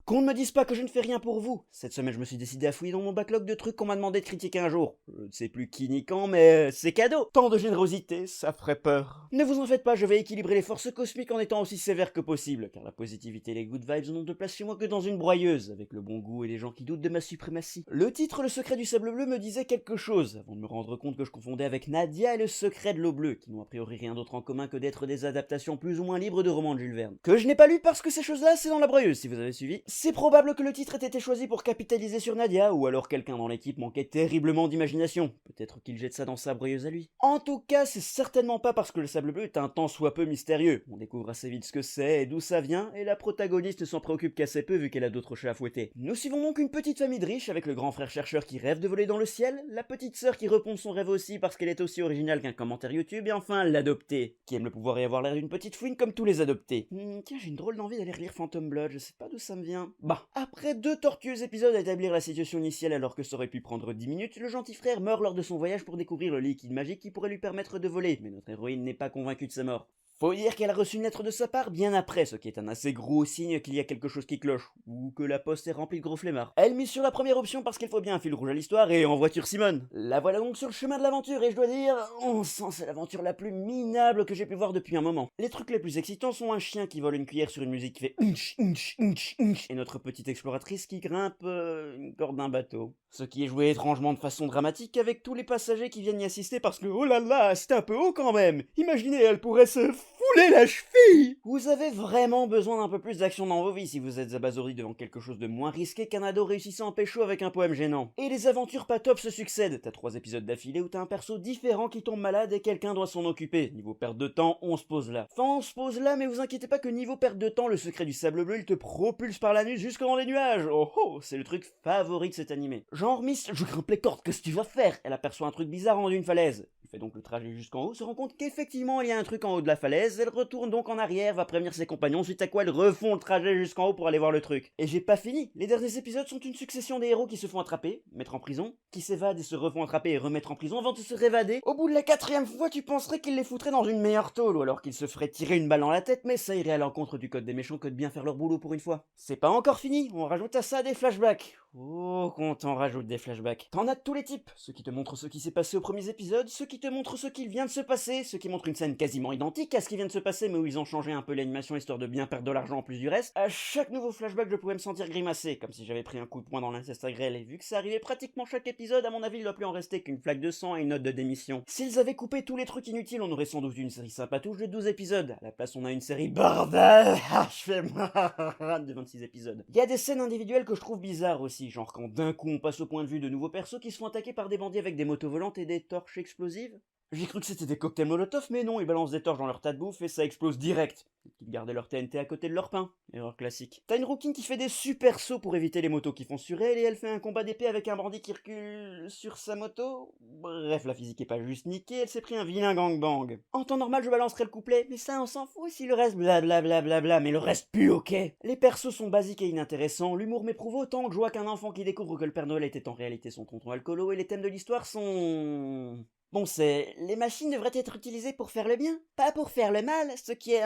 Qu'on ne me dise pas que je ne fais rien pour vous. Cette semaine, je me suis décidé à fouiller dans mon backlog de trucs qu'on m'a demandé de critiquer un jour. Je ne sais plus qui ni quand, mais c'est cadeau. Tant de générosité, ça ferait peur. Ne vous en faites pas, je vais équilibrer les forces cosmiques en étant aussi sévère que possible, car la positivité et les good vibes n'ont de place chez moi que dans une broyeuse, avec le bon goût et les gens qui doutent de ma suprématie. Le titre Le secret du sable bleu me disait quelque chose, avant de me rendre compte que je confondais avec Nadia et le secret de l'eau bleue, qui n'ont a priori rien d'autre en commun que d'être des adaptations plus ou moins libres de romans de Jules Verne. Que je n'ai pas lu parce que ces choses-là, c'est dans la broyeuse, si vous avez suivi. C'est probable que le titre ait été choisi pour capitaliser sur Nadia, ou alors quelqu'un dans l'équipe manquait terriblement d'imagination. Peut-être qu'il jette ça dans sa broyeuse à lui. En tout cas, c'est certainement pas parce que le sable bleu est un tant soit peu mystérieux. On découvre assez vite ce que c'est et d'où ça vient, et la protagoniste ne s'en préoccupe qu'assez peu vu qu'elle a d'autres chats à fouetter. Nous suivons donc une petite famille de riches avec le grand frère chercheur qui rêve de voler dans le ciel, la petite sœur qui repompe son rêve aussi parce qu'elle est aussi originale qu'un commentaire YouTube, et enfin l'adopté, qui aime le pouvoir et avoir l'air d'une petite fouine comme tous les adoptés. Tiens, j'ai une drôle d'envie d'aller relire Phantom Blood, je sais pas d'où ça me vient. Bah, après 2 tortueux épisodes à établir la situation initiale alors que ça aurait pu prendre 10 minutes, le gentil frère meurt lors de son voyage pour découvrir le liquide magique qui pourrait lui permettre de voler, mais notre héroïne n'est pas convaincue de sa mort. Faut dire qu'elle a reçu une lettre de sa part bien après, ce qui est un assez gros signe qu'il y a quelque chose qui cloche, ou que la poste est remplie de gros flemmards. Elle mise sur la première option parce qu'il faut bien un fil rouge à l'histoire, et en voiture Simone. La voilà donc sur le chemin de l'aventure, et je dois dire, on sent c'est l'aventure la plus minable que j'ai pu voir depuis un moment. Les trucs les plus excitants sont un chien qui vole une cuillère sur une musique qui fait unch, unch, unch, unch, et notre petite exploratrice qui grimpe une corde d'un bateau. Ce qui est joué étrangement de façon dramatique avec tous les passagers qui viennent y assister parce que oh là là, c'est un peu haut quand même. Imaginez, elle pourrait se fouler la cheville. Vous avez vraiment besoin d'un peu plus d'action dans vos vies si vous êtes abasourdi devant quelque chose de moins risqué qu'un ado réussissant en pécho avec un poème gênant. Et les aventures pas top se succèdent. T'as 3 épisodes d'affilée où t'as un perso différent qui tombe malade et quelqu'un doit s'en occuper. Niveau perte de temps, on se pose là. Enfin, on se pose là, mais vous inquiétez pas que niveau perte de temps, le secret du sable bleu, il te propulse par la nuit jusque dans les nuages. Oh oh, c'est le truc favori de cet animé. Genre, Miss, je grimpe les cordes, qu'est-ce que tu vas faire? Elle aperçoit un truc bizarre en haut d'une falaise. Elle fait donc le trajet jusqu'en haut, se rend compte qu'effectivement il y a un truc en haut de la falaise, elle retourne donc en arrière, va prévenir ses compagnons, suite à quoi elles refont le trajet jusqu'en haut pour aller voir le truc. Et j'ai pas fini, les derniers épisodes sont une succession des héros qui se font attraper, mettre en prison, qui s'évadent et se refont attraper et remettre en prison avant de se révader. Au bout de la 4e fois, tu penserais qu'ils les foutraient dans une meilleure tôle, ou alors qu'ils se feraient tirer une balle dans la tête, mais ça irait à l'encontre du code des méchants que de bien faire leur boulot pour une fois. C'est pas encore fini, on rajoute à ça des flashbacks. Oh, qu'on t'en rajoute des flashbacks. T'en as de tous les types, ceux qui te montrent ce qui s'est passé aux premiers épisodes, ceux qui te montrent ce qu'il vient de se passer, ceux qui montrent une scène quasiment identique à ce qui vient de se passer mais où ils ont changé un peu l'animation histoire de bien perdre de l'argent en plus du reste. À chaque nouveau flashback, je pouvais me sentir grimacer, comme si j'avais pris un coup de poing dans l'inceste agrel, et vu que ça arrivait pratiquement chaque épisode, à mon avis il doit plus en rester qu'une flaque de sang et une note de démission. S'ils avaient coupé tous les trucs inutiles, on aurait sans doute une série sympatouche de 12 épisodes. À la place, on a une série bordel, je fais de 26 épisodes. Il y a des scènes individuelles que je trouve bizarres aussi, genre quand d'un coup on passe au point de vue de nouveaux persos qui se font attaquer par des bandits avec des motos volantes et des torches explosives. J'ai cru que c'était des cocktails Molotov, mais non, ils balancent des torches dans leur tas de bouffe et ça explose direct. Ils gardaient leur TNT à côté de leur pain. Erreur classique. T'as une rouquine qui fait des super sauts pour éviter les motos qui font sur elle et elle fait un combat d'épée avec un bandit qui recule sur sa moto. Bref, la physique est pas juste niquée, elle s'est pris un vilain gangbang. En temps normal, je balancerais le couplet, mais ça on s'en fout si le reste blablabla, mais le reste pue ok. Les persos sont basiques et inintéressants, l'humour m'éprouve autant de joie qu'un enfant qui découvre que le Père Noël était en réalité son tonton alcoolo et les thèmes de l'histoire sont... Bon, c'est... Les machines devraient être utilisées pour faire le bien, pas pour faire le mal, ce qui est...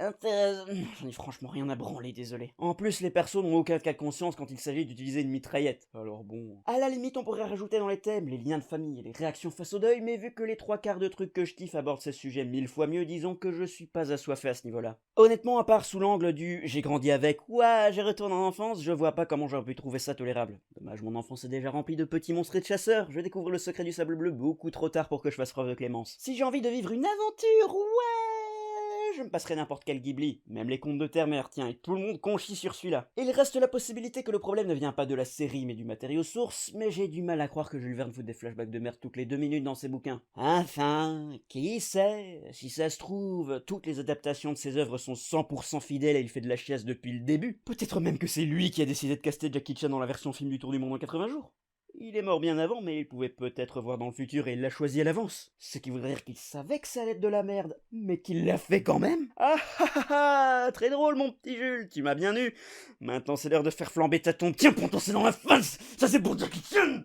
J'en ai franchement rien à branler, désolé. En plus, les persos n'ont aucun cas de conscience quand il s'agit d'utiliser une mitraillette. Alors bon... À la limite, on pourrait rajouter dans les thèmes les liens de famille et les réactions face au deuil, mais vu que les 3/4 de trucs que je kiffe abordent ces sujets 1000 fois mieux, disons que je suis pas assoiffé à ce niveau-là. Honnêtement, à part sous l'angle du « j'ai grandi avec » ouah, j'ai retourné en enfance, je vois pas comment j'aurais pu trouver ça tolérable. Dommage, mon enfance est déjà remplie de petits monstres et de chasseurs, je découvre le secret du sable bleu beaucoup trop tard pour que je fasse preuve de clémence. Si j'ai envie de vivre une aventure, ouais, je me passerai n'importe quel Ghibli, même les contes de Terre-Mère, tiens, et tout le monde conchit sur celui-là. Il reste la possibilité que le problème ne vient pas de la série mais du matériau source, mais j'ai du mal à croire que Jules Verne fout des flashbacks de merde toutes les 2 minutes dans ses bouquins. Enfin, qui sait, si ça se trouve, toutes les adaptations de ses œuvres sont 100% fidèles et il fait de la chiasse depuis le début. Peut-être même que c'est lui qui a décidé de caster Jackie Chan dans la version film du Tour du Monde en 80 jours. Il est mort bien avant, mais il pouvait peut-être voir dans le futur et il l'a choisi à l'avance. Ce qui voudrait dire qu'il savait que ça allait être de la merde, mais qu'il l'a fait quand même. Ah ah ah ah, très drôle mon petit Jules, tu m'as bien eu. Maintenant c'est l'heure de faire flamber ta tombe. Tiens, prends-toi ça dans la face. Ça c'est pour Jackie Chan.